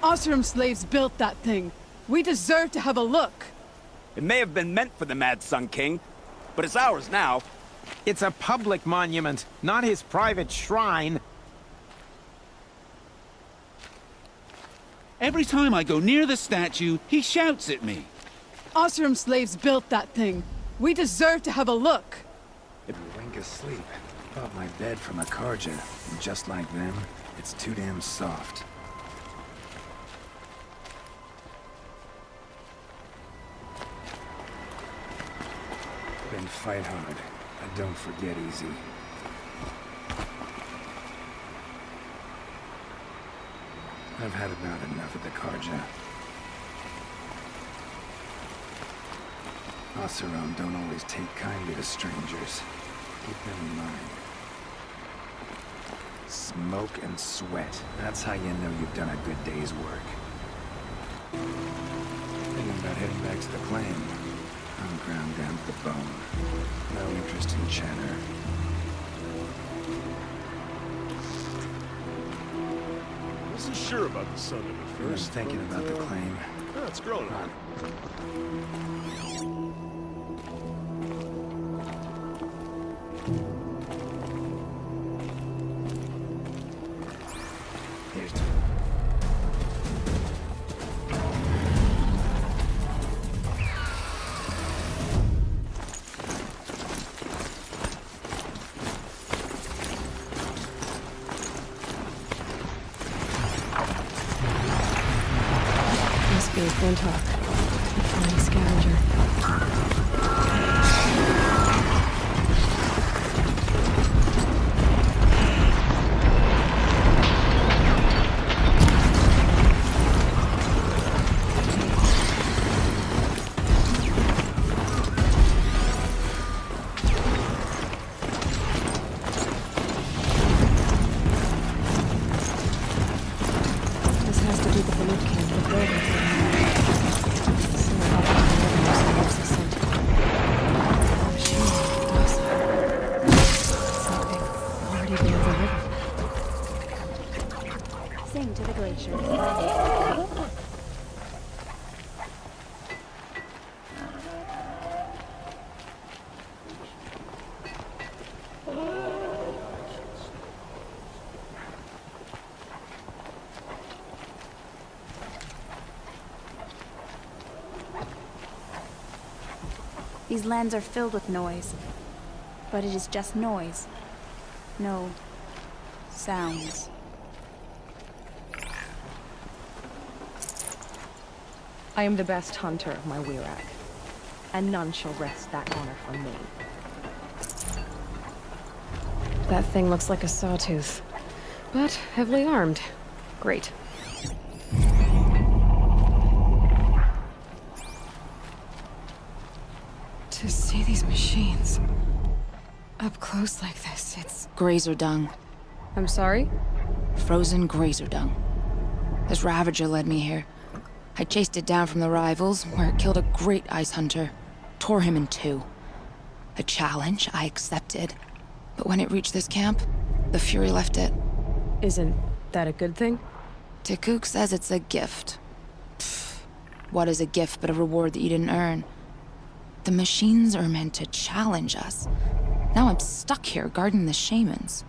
Osram slaves built that thing. We deserve to have a look. It may have been meant for the Mad Sun King, but it's ours now. It's a public monument, not his private shrine. Every time I go near the statue, he shouts at me. Osram slaves built that thing. We deserve to have a look. If you wink asleep, bought my bed from a Karja, and just like them, it's too damn soft. Then fight hard, and don't forget easy. I've had about enough of the Karja. Oseram don't always take kindly to strangers. Keep them in mind. Smoke and sweat. That's how you know you've done a good day's work. Thinking about heading back to the claim. I'm ground down to the bone. No interest in chatter. Wasn't sure about the sun at I was first. thinking about the claim. Oh, it's growing on. Here's Must be a Flinthawk. A flying scavenger. This has to be the Balut camp, the building. So up to the scent. Machine, something already been overridden. Sing to the glaciers. These lands are filled with noise, but it is just noise. No sounds. I am the best hunter of my Werak, and none shall wrest that honor from me. That thing looks like a sawtooth, but heavily armed. Great. To see these machines up close like this, it's... Grazer dung. I'm sorry? Frozen grazer dung. This Ravager led me here. I chased it down from the rivals, where it killed a great ice hunter. Tore him in two. A challenge I accepted. But when it reached this camp, the Fury left it. Isn't that a good thing? Tikuk says it's a gift. Pfft. What is a gift but a reward that you didn't earn? The machines are meant to challenge us. Now I'm stuck here guarding the shamans.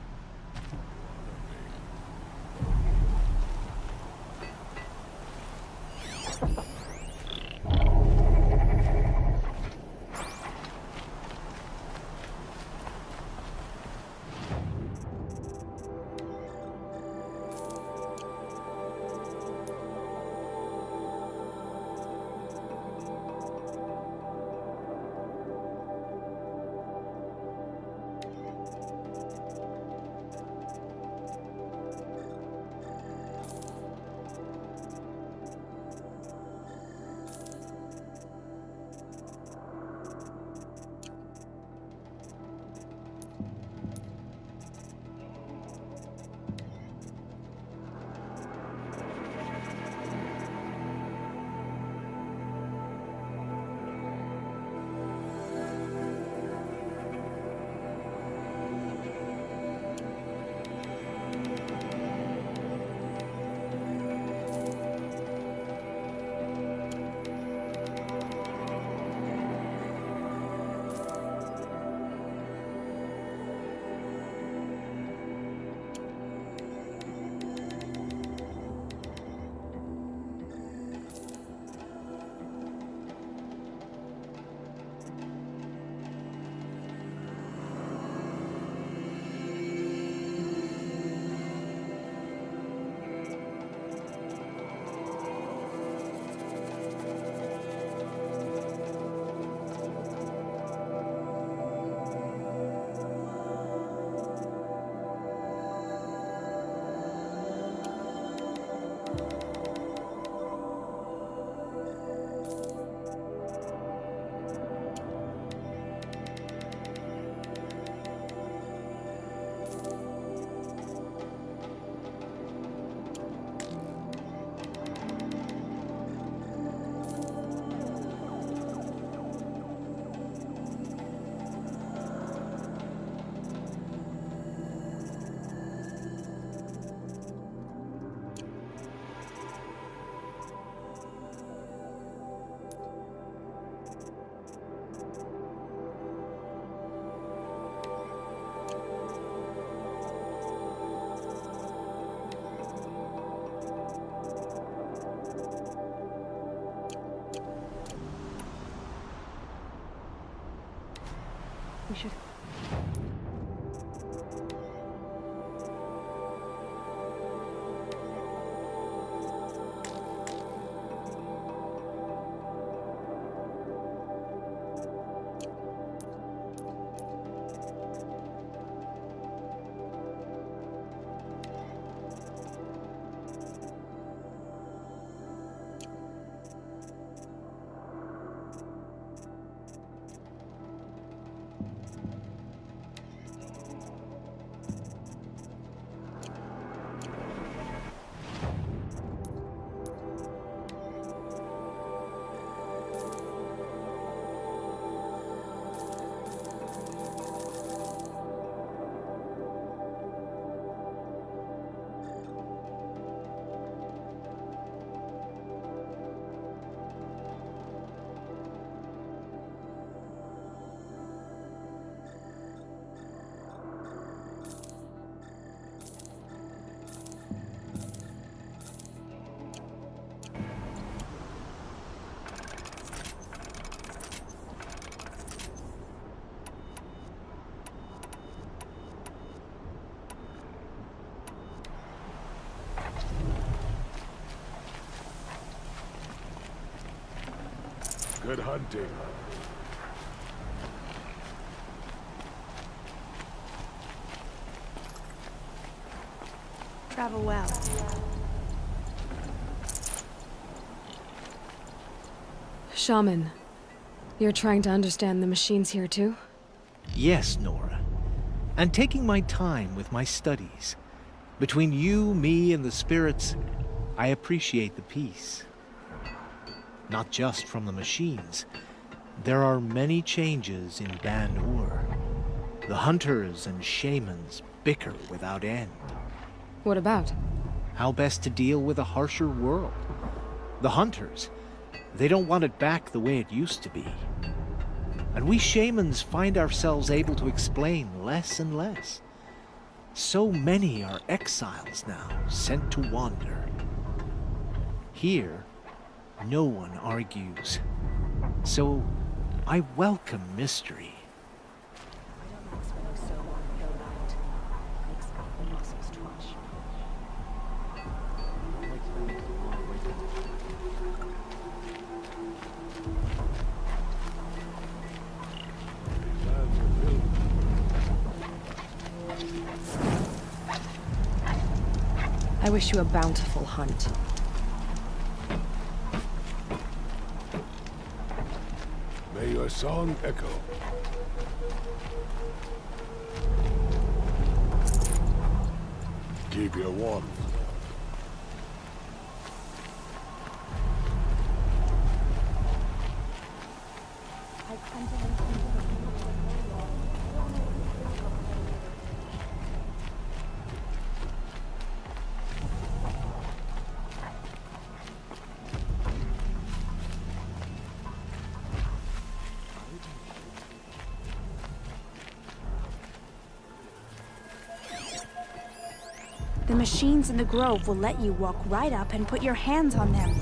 We should... Good hunting. Travel well. Shaman, you're trying to understand the machines here too? Yes, Nora. And taking my time with my studies. Between you, me, and the spirits, I appreciate the peace. Not just from the machines. There are many changes in Ban-Ur. The hunters and shamans bicker without end. What about? How best to deal with a harsher world. The hunters, they don't want it back the way it used to be. And we shamans find ourselves able to explain less and less. So many are exiles now, sent to wander. Here, no one argues. So, I welcome mystery. I wish you a bountiful hunt. May your song echo. Keep your warmth. The machines in the grove will let you walk right up and put your hands on them.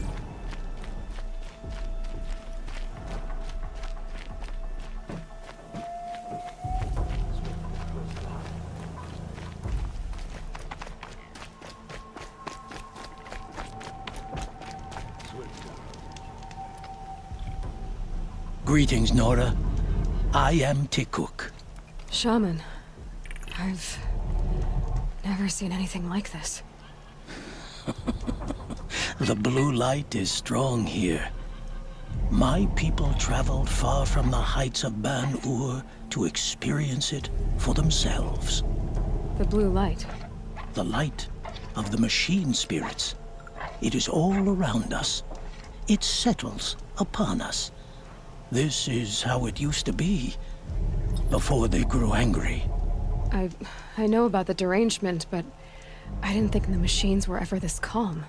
Greetings, Nora. I am Tikuk. Shaman, I've never seen anything like this. The blue light is strong here. My people traveled far from the heights of Ban-Ur to experience it for themselves. The blue light. The light of the machine spirits. It is all around us. It settles upon us. This is how it used to be, before they grew angry. I know about the derangement, but I didn't think the machines were ever this calm.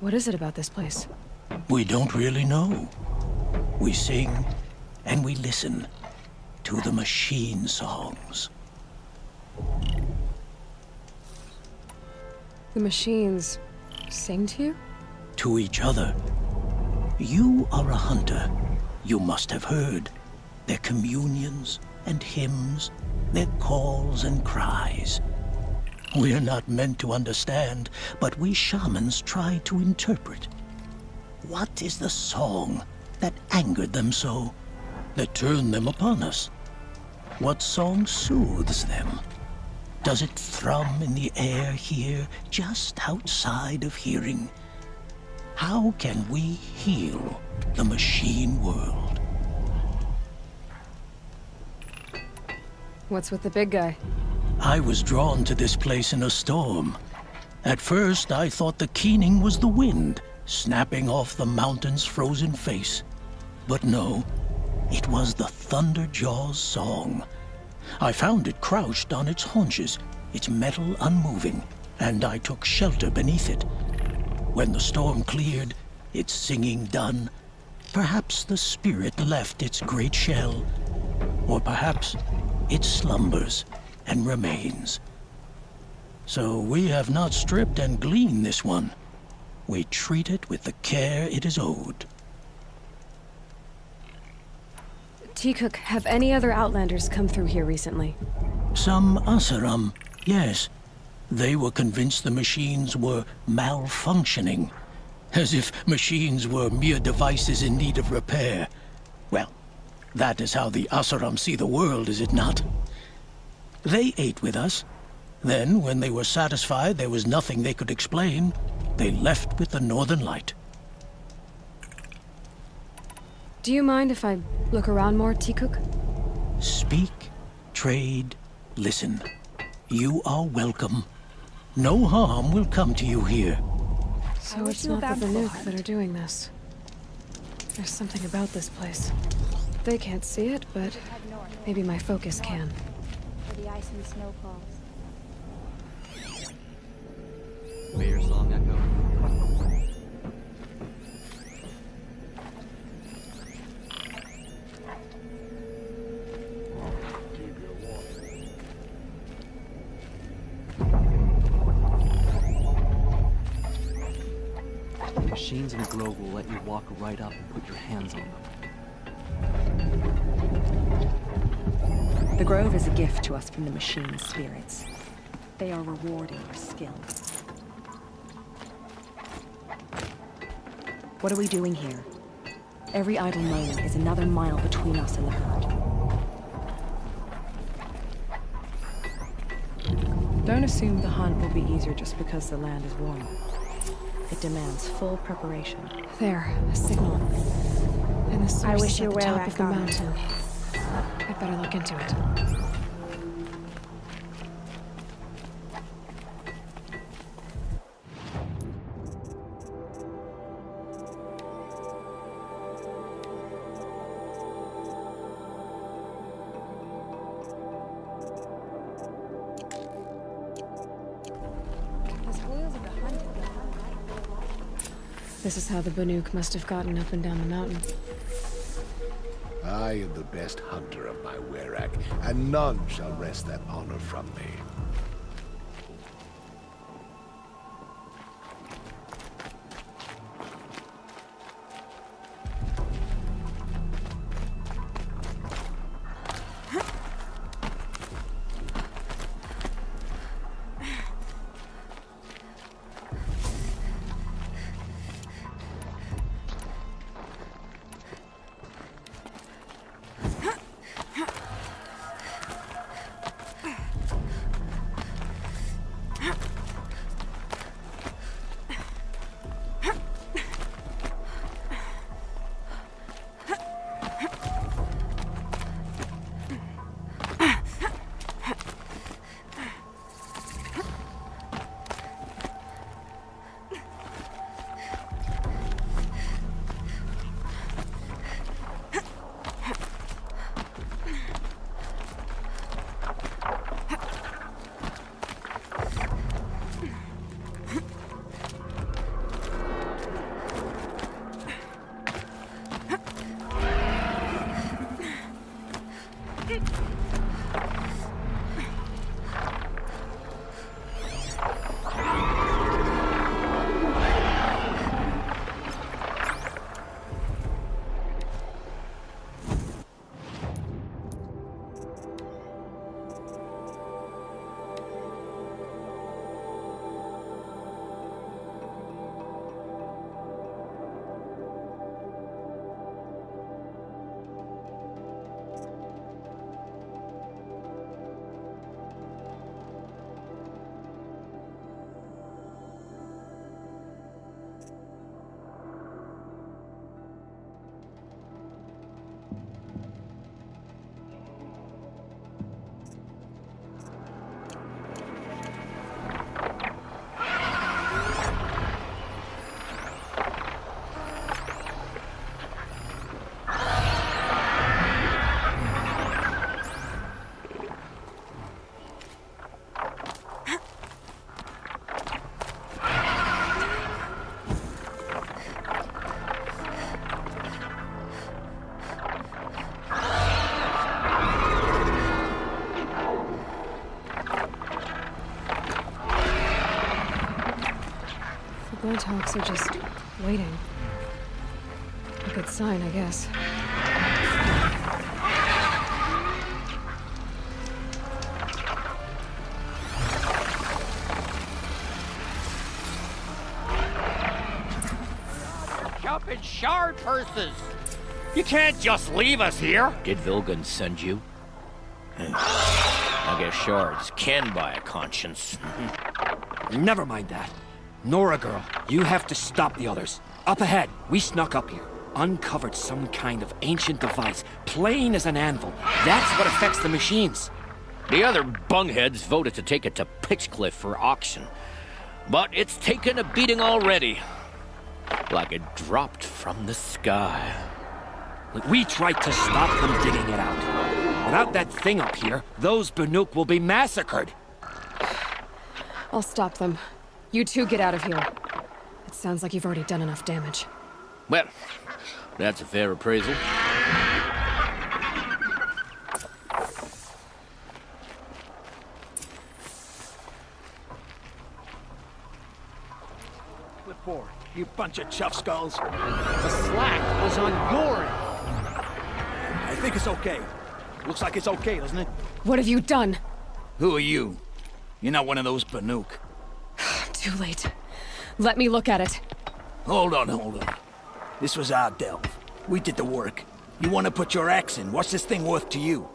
What is it about this place? We don't really know. We sing and we listen to the machine songs. The machines sing to you? To each other. You are a hunter. You must have heard their communions and hymns, their calls and cries. We're not meant to understand, but we shamans try to interpret. What is the song that angered them so, that turned them upon us? What song soothes them? Does it thrum in the air here, just outside of hearing? How can we heal the machine world? What's with the big guy? I was drawn to this place in a storm. At first, I thought the keening was the wind, snapping off the mountain's frozen face. But no, it was the Thunderjaw's song. I found it crouched on its haunches, its metal unmoving, and I took shelter beneath it. When the storm cleared, its singing done, perhaps the spirit left its great shell, or perhaps it slumbers and remains. So we have not stripped and gleaned this one. We treat it with the care it is owed. Teacock, have any other Outlanders come through here recently? Some Asaram, yes. They were convinced the machines were malfunctioning, as if machines were mere devices in need of repair. Well, that is how the Asaram see the world, is it not? They ate with us. Then, when they were satisfied there was nothing they could explain, they left with the Northern Light. Do you mind if I look around more, Teacock? Speak, trade, listen. You are welcome. No harm will come to you here. So it's not the Banuk that are doing this. There's something about this place. They can't see it, but maybe my focus can. Where the ice and snow falls. May your song echo. The machines in the grove will let you walk right up and put your hands on them. The grove is a gift to us from the machine spirits. They are rewarding our skill. What are we doing here? Every idle moment is another mile between us and the herd. Don't assume the hunt will be easier just because the land is warmer. It demands full preparation. There, a signal. And the source wish is you at the were top back of the on it. mountain. I'd better look into it. This is how the Banuk must have gotten up and down the mountain. I am the best hunter of my Werak, and none shall wrest that honor from me. talks are just waiting. A good sign, I guess. Jumping shard purses! You can't just leave us here! Did Vilgun send you? I guess shards can buy a conscience. Never mind that. Nora girl, you have to stop the others. Up ahead, we snuck up here. Uncovered some kind of ancient device, plain as an anvil. That's what affects the machines. The other bungheads voted to take it to Pitchcliff for auction. But it's taken a beating already. Like it dropped from the sky. We tried to stop them digging it out. Without that thing up here, those Banuk will be massacred. I'll stop them. You two get out of here. It sounds like you've already done enough damage. Well, that's a fair appraisal. Clipboard, you bunch of chuff skulls. The slack was on your end. I think it's okay. Looks like it's okay, doesn't it? What have you done? Who are you? You're not one of those Banuk. Too late. Let me look at it. Hold on. This was our delve. We did the work. You want to put your axe in? What's this thing worth to you?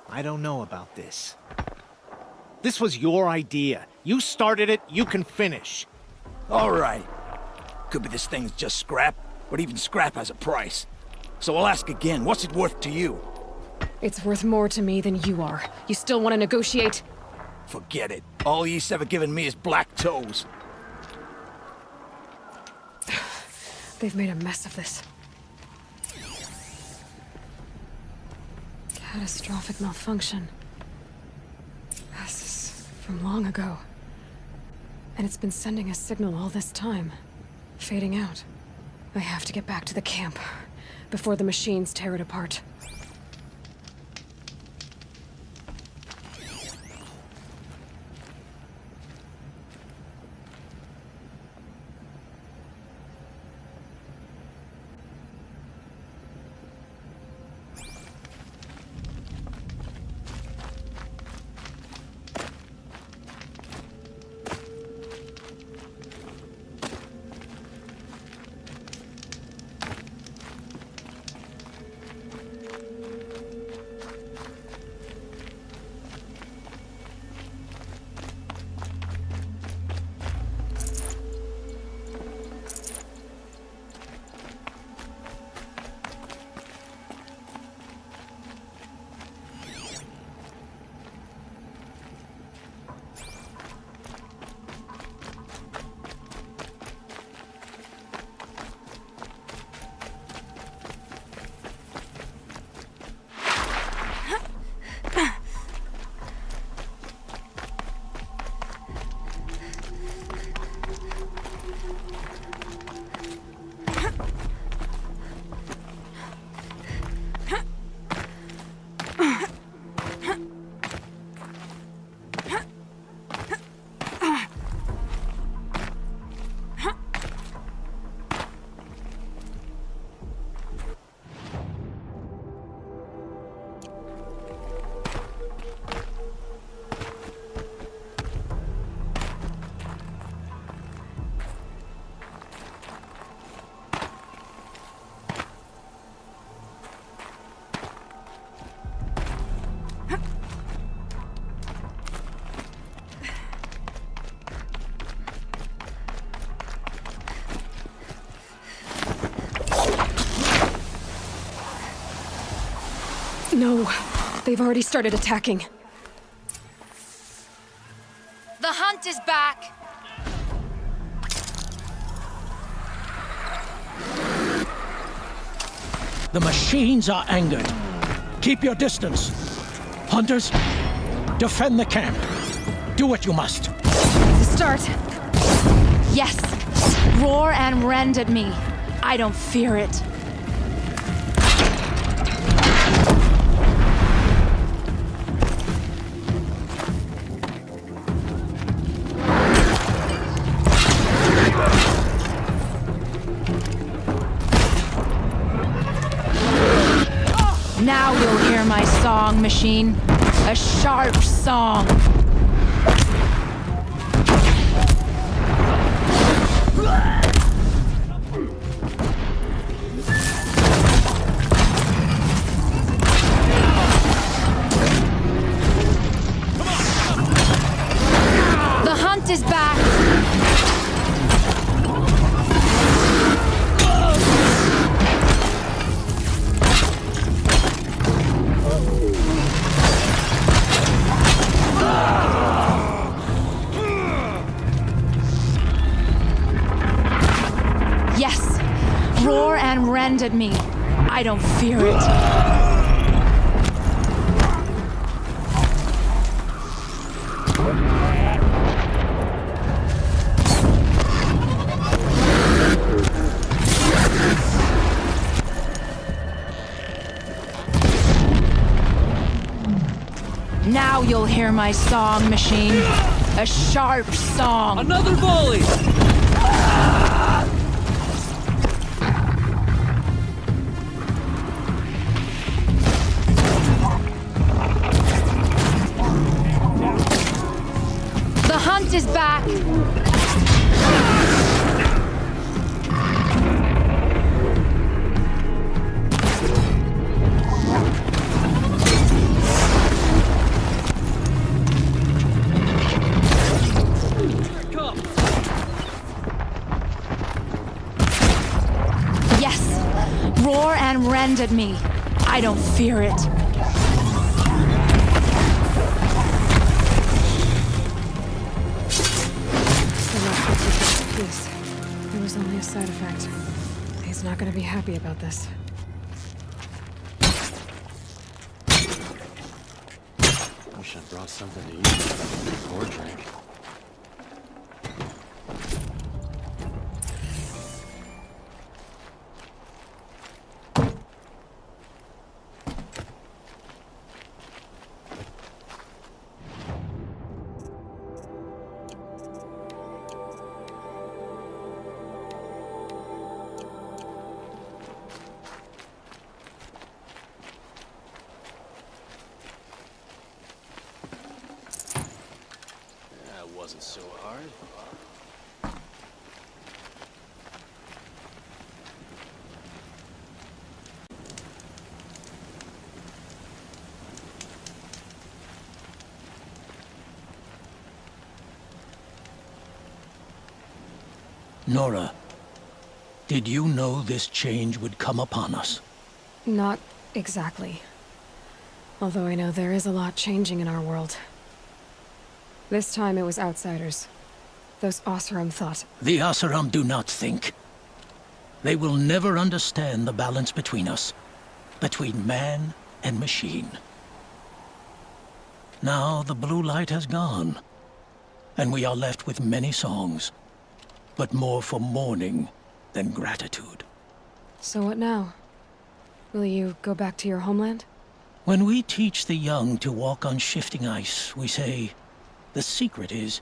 I don't know about this. This was your idea. You started it, you can finish. All right. Could be this thing's just scrap, but even scrap has a price. So I'll ask again, what's it worth to you? It's worth more to me than you are. You still want to negotiate? Forget it. All you've ever given me is black toes. They've made a mess of this. Catastrophic malfunction. This is from long ago. And it's been sending a signal all this time. Fading out. I have to get back to the camp before the machines tear it apart. No, they've already started attacking. The hunt is back! The machines are angered. Keep your distance. Hunters, defend the camp. Do what you must. Start. Yes! Roar and rend at me. I don't fear it. Now you'll hear my song, machine. A sharp song. The hunt is back. Yes, roar and rend at me. I don't fear it. Now you'll hear my song, machine. A sharp song. Another volley! The hunt is back. Yes, roar and rend at me. I don't fear it. Please. It was only a side effect. He's not gonna be happy about this. Wish I brought something to eat or drink. Wasn't so hard. Nora, did you know this change would come upon us? Not exactly. Although I know there is a lot changing in our world. This time it was outsiders. Those Oseram thought. The Oseram do not think. They will never understand the balance between us, between man and machine. Now the blue light has gone, and we are left with many songs, but more for mourning than gratitude. So what now? Will you go back to your homeland? When we teach the young to walk on shifting ice, we say, the secret is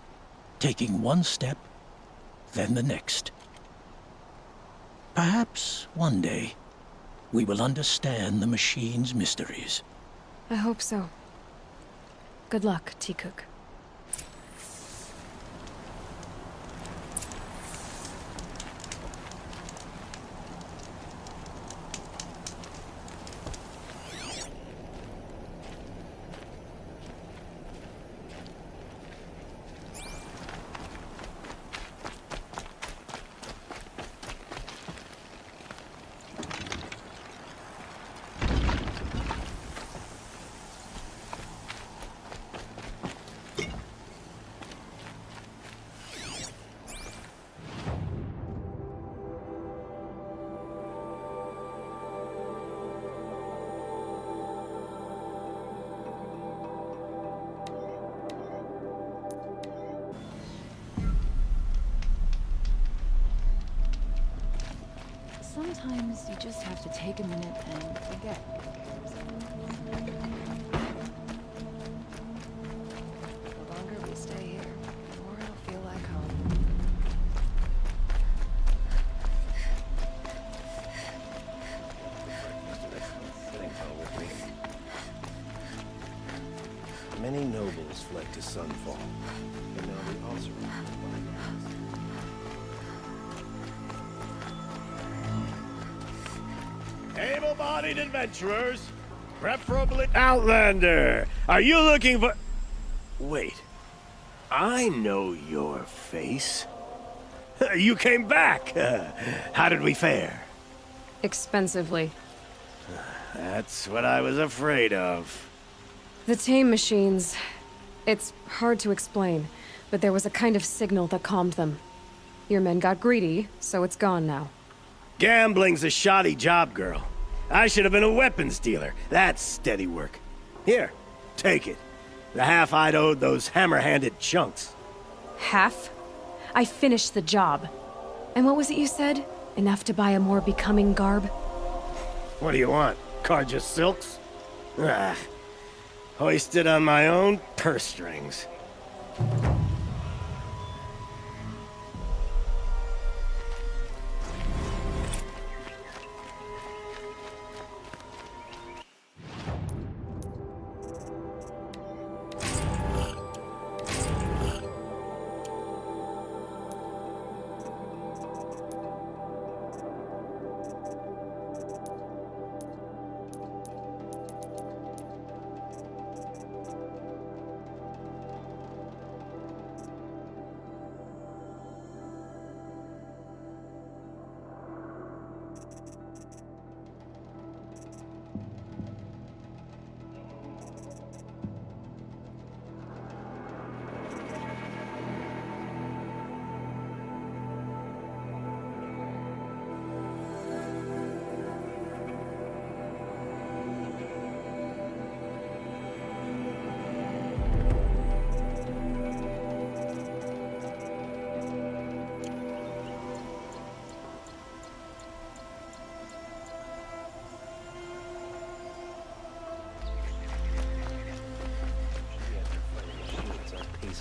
taking one step, then the next. Perhaps one day, we will understand the machine's mysteries. I hope so. Good luck, T-Cook. Sometimes you just have to take a minute and forget. The longer we stay here, the more it'll feel like home. Thanks all with me. Many nobles fled to Sunfall, but now they also Able-bodied adventurers, preferably Outlander. Are you looking for... Wait. I know your face. You came back. How did we fare? Expensively. That's what I was afraid of. The tame machines. It's hard to explain, but there was a kind of signal that calmed them. Your men got greedy, so it's gone now. Gambling's a shoddy job, girl. I should have been a weapons dealer. That's steady work. Here, take it. The half I'd owed those hammer-handed chunks. Half? I finished the job. And what was it you said? Enough to buy a more becoming garb? What do you want? Carja silks? Ah, hoisted on my own purse strings.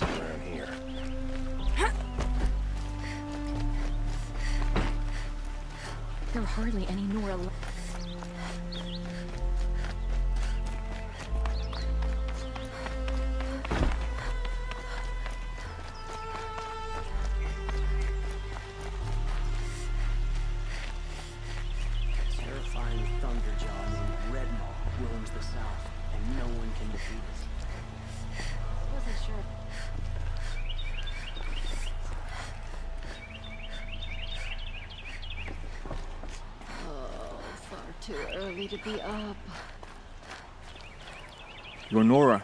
Around here. There are hardly any Nora left. Terrifying Thunderjaw named Redmaw roams the south, and no one can defeat us. Wasn't sure. Too early to be up. You're Nora.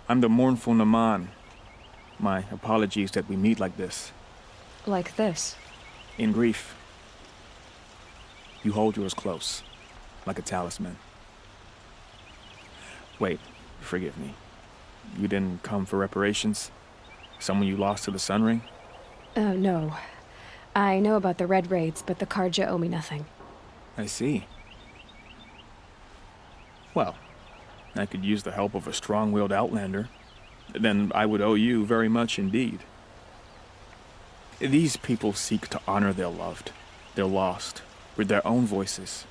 I'm the mournful Naman. My apologies that we meet like this. Like this? In grief. You hold yours close, like a talisman. Wait, forgive me. You didn't come for reparations? Someone you lost to the Sun Ring? No. I know about the Red Raids, but the Carja owe me nothing. I see. Well, I could use the help of a strong-willed outlander. Then I would owe you very much indeed. These people seek to honor their loved, their lost, with their own voices,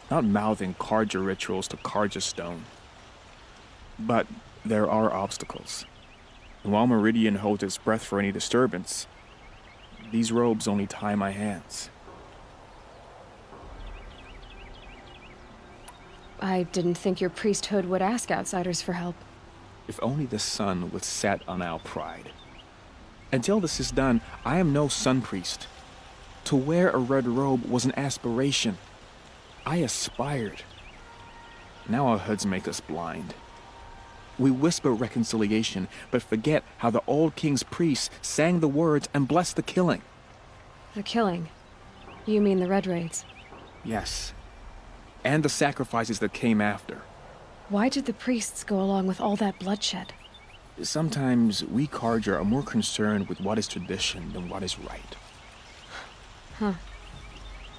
not mouthing Carja rituals to Carja stone. But there are obstacles. And while Meridian holds its breath for any disturbance, these robes only tie my hands. I didn't think your priesthood would ask outsiders for help. If only the sun would set on our pride. Until this is done, I am no sun priest. To wear a red robe was an aspiration. I aspired. Now our hoods make us blind. We whisper reconciliation, but forget how the old king's priests sang the words and blessed the killing. The killing? You mean the Red Raids? Yes. And the sacrifices that came after. Why did the priests go along with all that bloodshed? Sometimes we Carja are more concerned with what is tradition than what is right. Huh.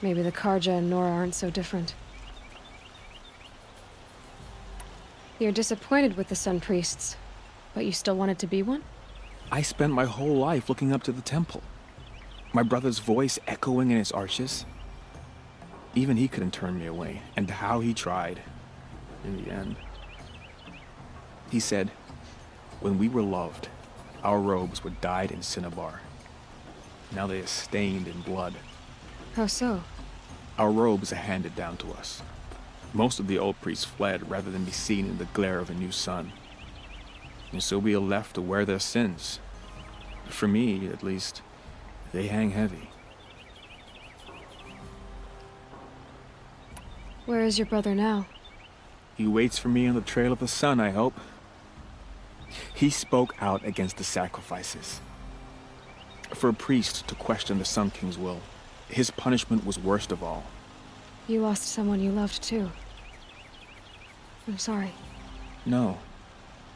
Maybe the Carja and Nora aren't so different. You're disappointed with the Sun Priests, but you still wanted to be one? I spent my whole life looking up to the temple. My brother's voice echoing in its arches. Even he couldn't turn me away, and how he tried, in the end. He said, when we were loved, our robes were dyed in cinnabar. Now they are stained in blood. How so? Our robes are handed down to us. Most of the old priests fled rather than be seen in the glare of a new sun. And so we are left to wear their sins. For me, at least, they hang heavy. Where is your brother now? He waits for me on the trail of the sun, I hope. He spoke out against the sacrifices. For a priest to question the Sun King's will, his punishment was worst of all. You lost someone you loved too. I'm sorry. No,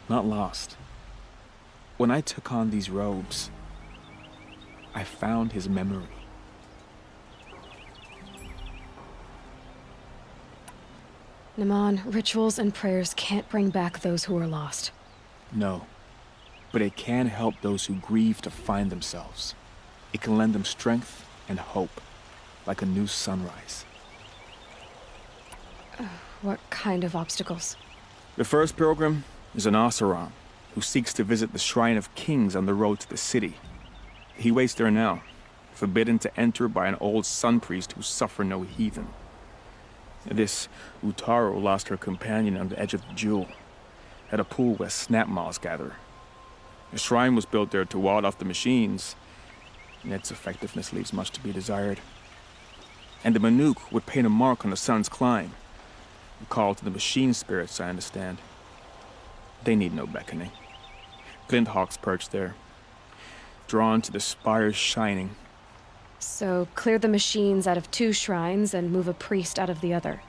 not lost. When I took on these robes, I found his memory. Naman, rituals and prayers can't bring back those who are lost. No, but it can help those who grieve to find themselves. It can lend them strength and hope, like a new sunrise. What kind of obstacles? The first pilgrim is an Oseram, who seeks to visit the Shrine of Kings on the road to the city. He waits there now, forbidden to enter by an old sun priest who suffer no heathen. This Utaru lost her companion on the edge of the Jewel, at a pool where snap moths gather. A shrine was built there to ward off the machines, and its effectiveness leaves much to be desired. And the Manuk would paint a mark on the sun's climb, a call to the machine spirits, I understand. They need no beckoning. Glint hawks perch there, drawn to the spires shining. So, clear the machines out of 2 shrines and move a priest out of the other.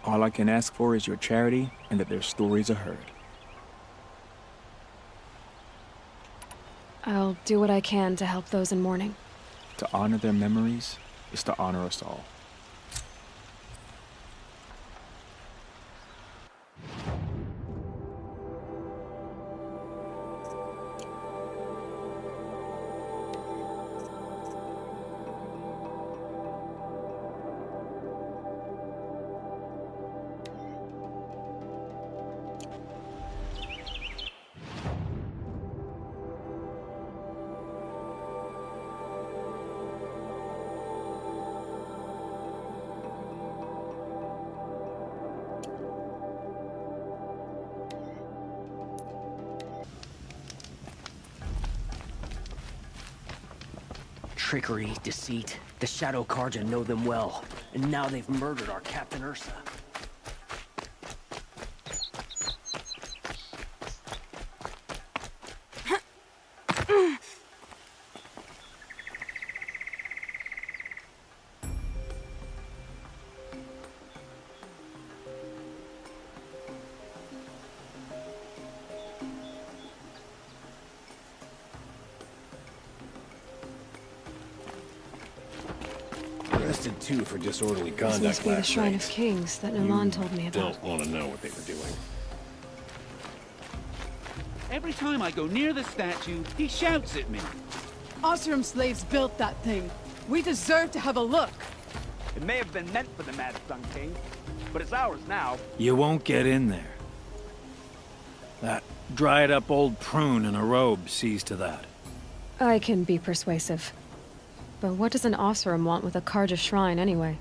All I can ask for is your charity and that their stories are heard. I'll do what I can to help those in mourning. To honor their memories is to honor us all. Trickery, deceit. The Shadow Karja know them well, and now they've murdered our Captain Ursa. Arrested 2 for disorderly This conduct must be the last Shrine night. of Kings that Naman told me about. Don't want to know what they were doing. Every time I go near the statue, he shouts at me. Oseram slaves built that thing. We deserve to have a look. It may have been meant for the Mad Sun King, but it's ours now. You won't get in there. That dried-up old prune in a robe sees to that. I can be persuasive. But what does an Oseram want with a Karja shrine, anyway?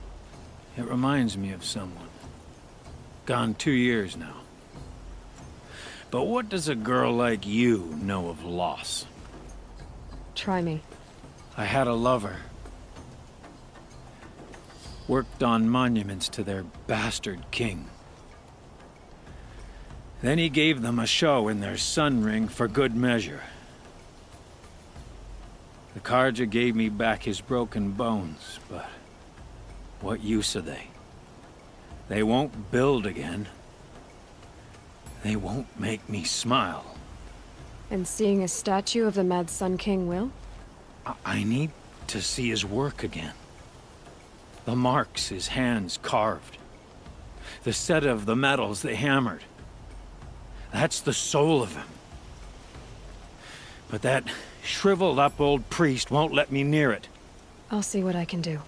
It reminds me of someone. Gone 2 years now. But what does a girl like you know of loss? Try me. I had a lover. Worked on monuments to their bastard king. Then he gave them a show in their sun ring for good measure. The Karja gave me back his broken bones, but what use are they? They won't build again. They won't make me smile. And seeing a statue of the Mad Sun King will? I need to see his work again. The marks his hands carved. The set of the metals they hammered. That's the soul of him. But that shriveled up old priest won't let me near it. I'll see what I can do.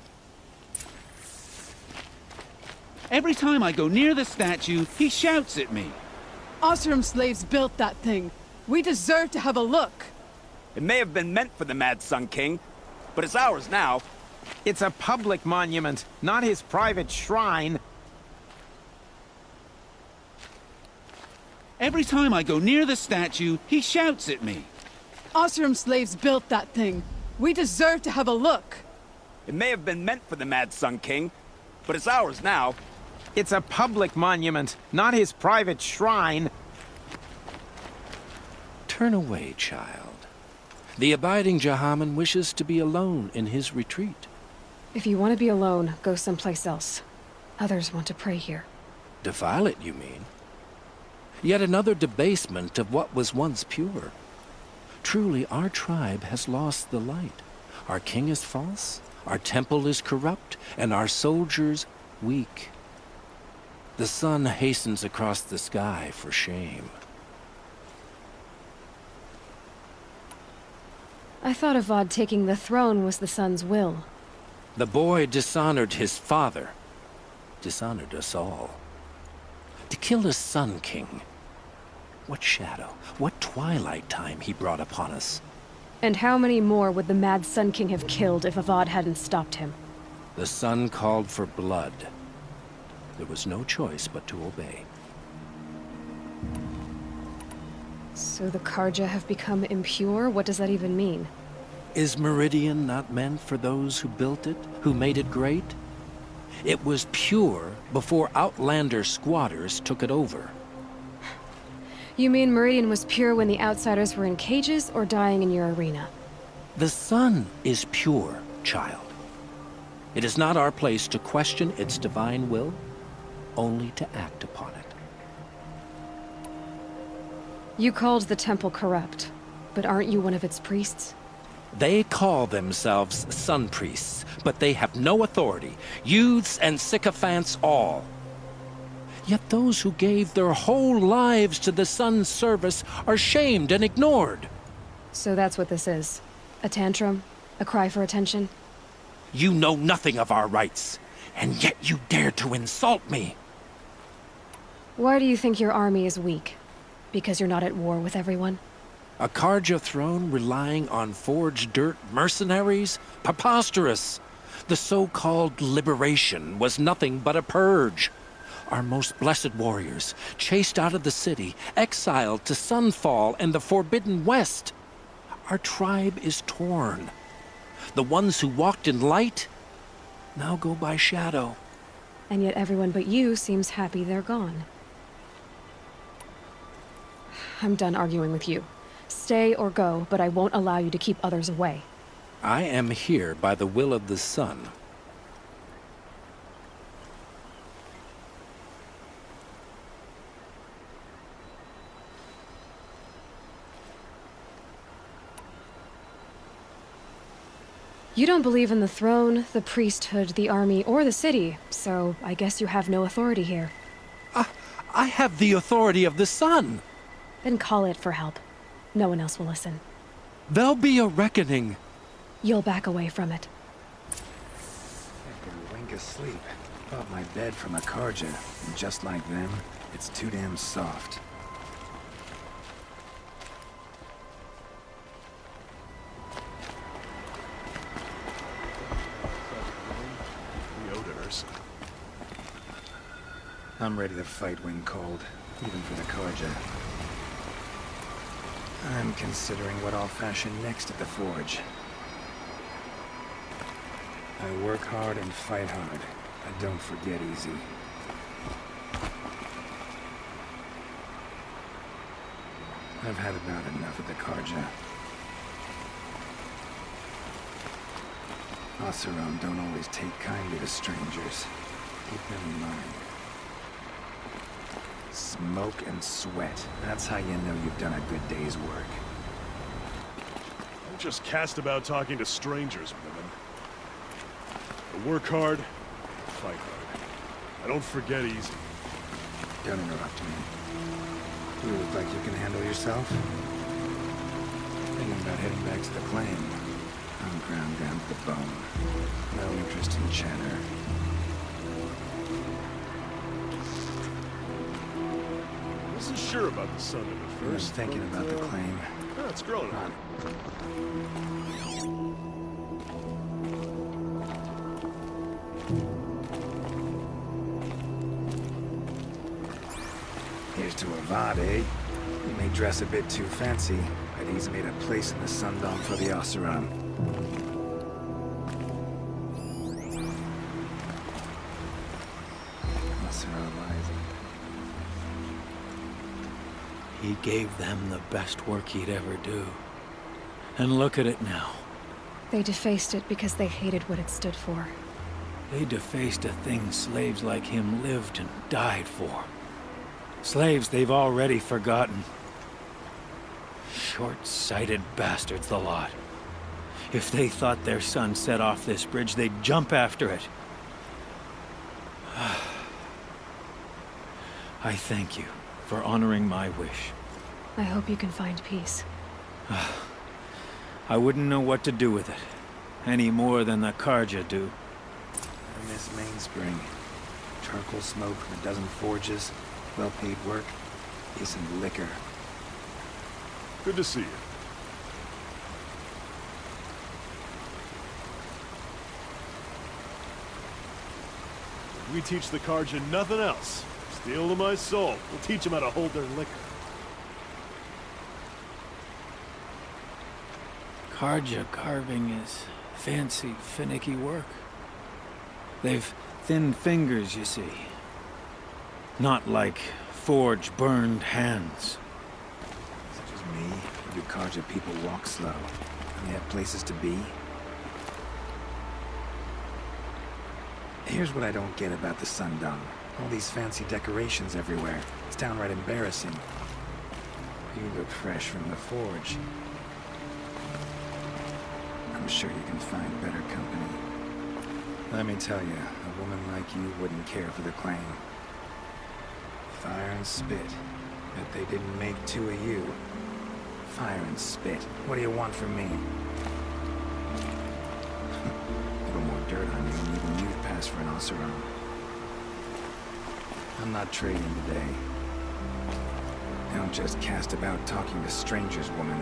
Every time I go near the statue, he shouts at me. Oseram slaves built that thing. We deserve to have a look. It may have been meant for the Mad Sun King, but it's ours now. It's a public monument, not his private shrine. Every time I go near the statue, he shouts at me. Oseram slaves built that thing. We deserve to have a look. It may have been meant for the Mad Sun King, but it's ours now. It's a public monument, not his private shrine. Turn away, child. The abiding Jahaman wishes to be alone in his retreat. If you want to be alone, go someplace else. Others want to pray here. Defile it, you mean? Yet another debasement of what was once pure. Truly, our tribe has lost the light. Our king is false, our temple is corrupt, and our soldiers weak. The sun hastens across the sky for shame. I thought Avad taking the throne was the sun's will. The boy dishonored his father, dishonored us all. To kill a sun king. What shadow, what twilight time he brought upon us. And how many more would the Mad Sun King have killed if Avad hadn't stopped him? The sun called for blood. There was no choice but to obey. So the Karja have become impure? What does that even mean? Is Meridian not meant for those who built it, who made it great? It was pure before Outlander squatters took it over. You mean Meridian was pure when the outsiders were in cages or dying in your arena? The sun is pure, child. It is not our place to question its divine will, only to act upon it. You called the temple corrupt, but aren't you one of its priests? They call themselves sun priests, but they have no authority, youths and sycophants all. Yet those who gave their whole lives to the sun's service are shamed and ignored. So that's what this is. A tantrum? A cry for attention? You know nothing of our rights, and yet you dare to insult me. Why do you think your army is weak? Because you're not at war with everyone? A Karja throne relying on forged dirt mercenaries? Preposterous! The so-called liberation was nothing but a purge. Our most blessed warriors, chased out of the city, exiled to Sunfall and the Forbidden West. Our tribe is torn. The ones who walked in light now go by shadow. And yet everyone but you seems happy they're gone. I'm done arguing with you. Stay or go, but I won't allow you to keep others away. I am here by the will of the sun. You don't believe in the throne, the priesthood, the army, or the city, so I guess you have no authority here. I have the authority of the sun. Then call it for help. No one else will listen. There'll be a reckoning. You'll back away from it. I can wink asleep above my bed from a Karja, and just like them, it's too damn soft. I'm ready to fight when called, even for the Karja. I'm considering what I'll fashion next at the forge. I work hard and fight hard. I don't forget easy. I've had about enough of the Karja. Oseram don't always take kindly to strangers. Keep them in mind. Smoke and sweat. That's how you know you've done a good day's work. Don't just cast about talking to strangers, women. I work hard, fight hard. I don't forget easy. Don't interrupt me. You look like you can handle yourself. Thinking about heading back to the claim. I'm ground down to the bone. No interest in chatter. This is sure about the sun at first. Thinking about the claim. Yeah, it's growing on. Here's to Avad, eh? He may dress a bit too fancy, but he's made a place in the Sundom for the Oseram. He gave them the best work he'd ever do. And look at it now. They defaced it because they hated what it stood for. They defaced a thing slaves like him lived and died for. Slaves they've already forgotten. Short-sighted bastards, the lot. If they thought their son set off this bridge, they'd jump after it. I thank you for honoring my wish. I hope you can find peace. I wouldn't know what to do with it, any more than the Carja do. I miss Mainspring. Charcoal smoke from a dozen forges, well-paid work, decent liquor. Good to see you. We teach the Carja nothing else. Steel to my soul. We'll teach them how to hold their liquor. Carja carving is fancy, finicky work. They've thin fingers, you see. Not like forge-burned hands. Such as me, do Carja people walk slow? And they have places to be? Here's what I don't get about the Sundom. All these fancy decorations everywhere. It's downright embarrassing. You look fresh from the forge. I'm sure you can find better company. Let me tell you, a woman like you wouldn't care for the claim. Fire and spit. Bet they didn't make two of you. Fire and spit. What do you want from me? A little more dirt on you and even you'd pass for an Oseram. I'm not trading today. Don't just cast about talking to strangers, woman.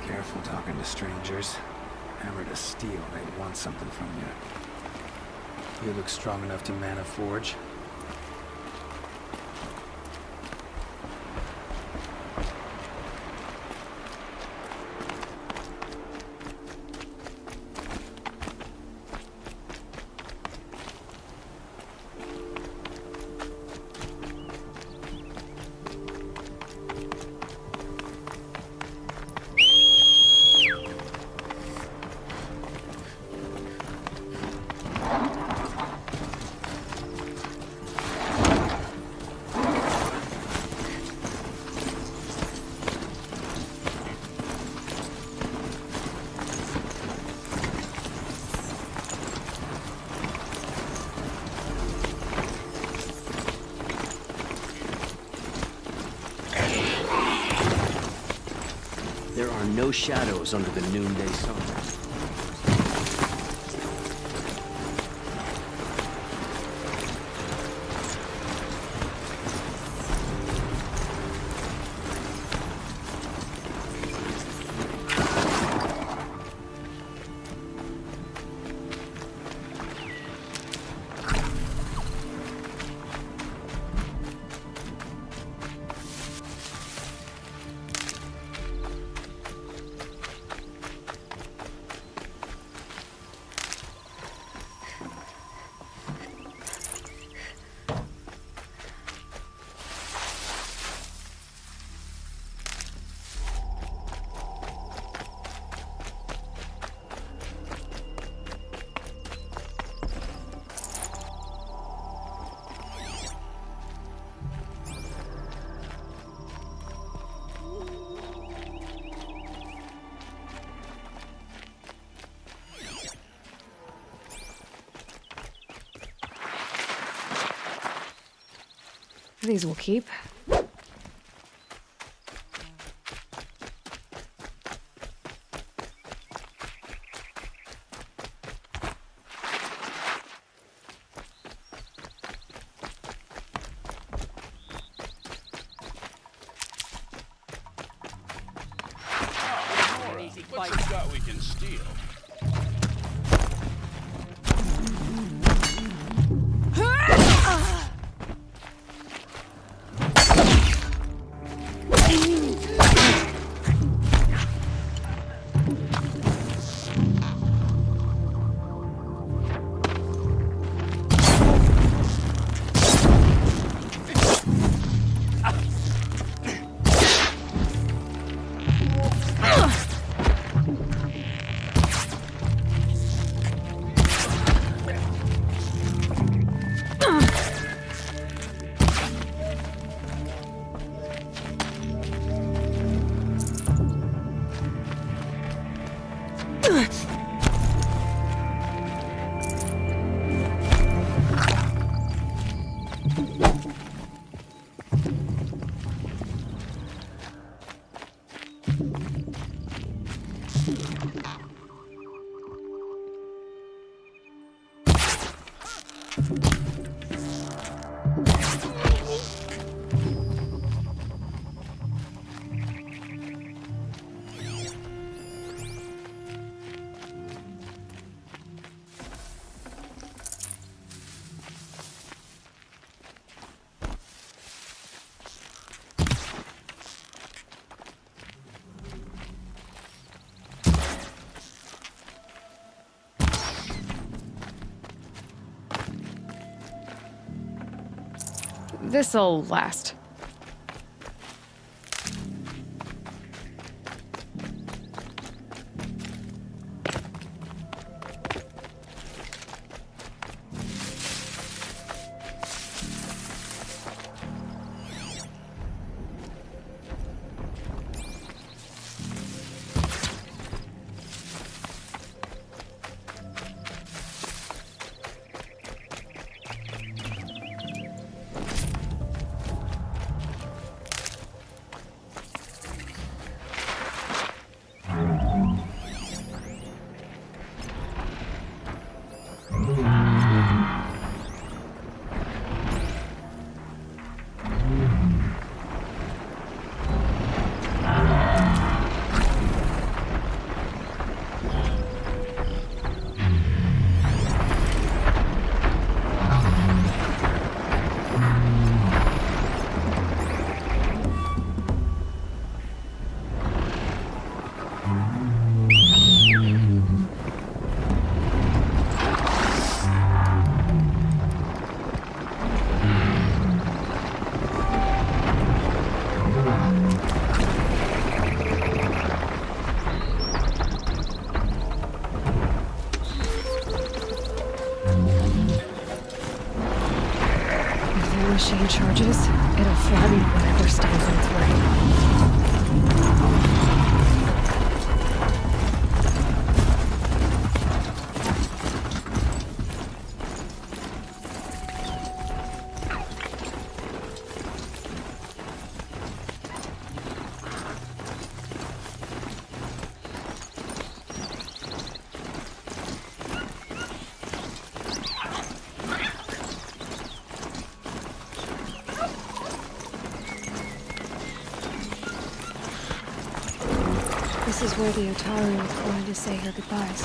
Careful talking to strangers. Hammer to steel, they want something from you. You look strong enough to man a forge. There are no shadows under the noonday sun. These will keep. steel. This'll last. Machine charges, it'll flatten whatever stands in its way. This is where the Otaru is going to say her goodbyes.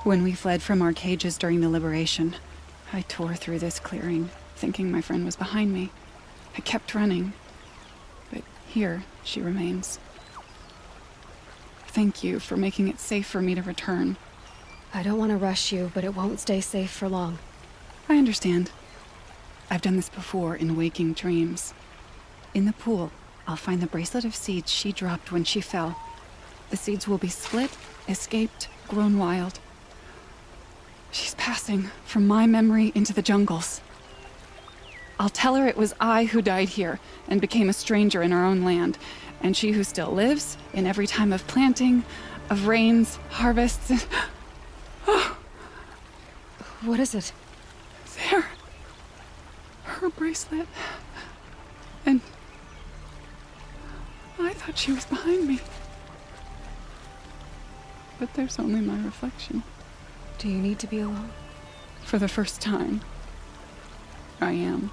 When we fled from our cages during the liberation, I tore through this clearing, thinking my friend was behind me. I kept running, but here she remains. Thank you for making it safe for me to return. I don't want to rush you, but it won't stay safe for long. I understand. I've done this before in waking dreams. In the pool, I'll find the bracelet of seeds she dropped when she fell. The seeds will be split, escaped, grown wild. She's passing from my memory into the jungles. I'll tell her it was I who died here and became a stranger in our own land, and she who still lives in every time of planting, of rains, harvests, and... What is it? There. Her bracelet. And... I thought she was behind me. But there's only my reflection. Do you need to be alone? For the first time, I am.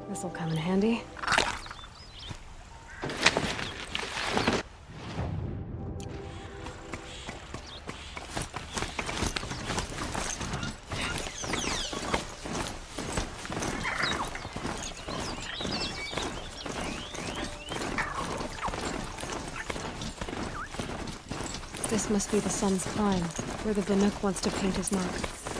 This'll come in handy. This must be the Sun's climb, where the Banuk wants to paint his mark.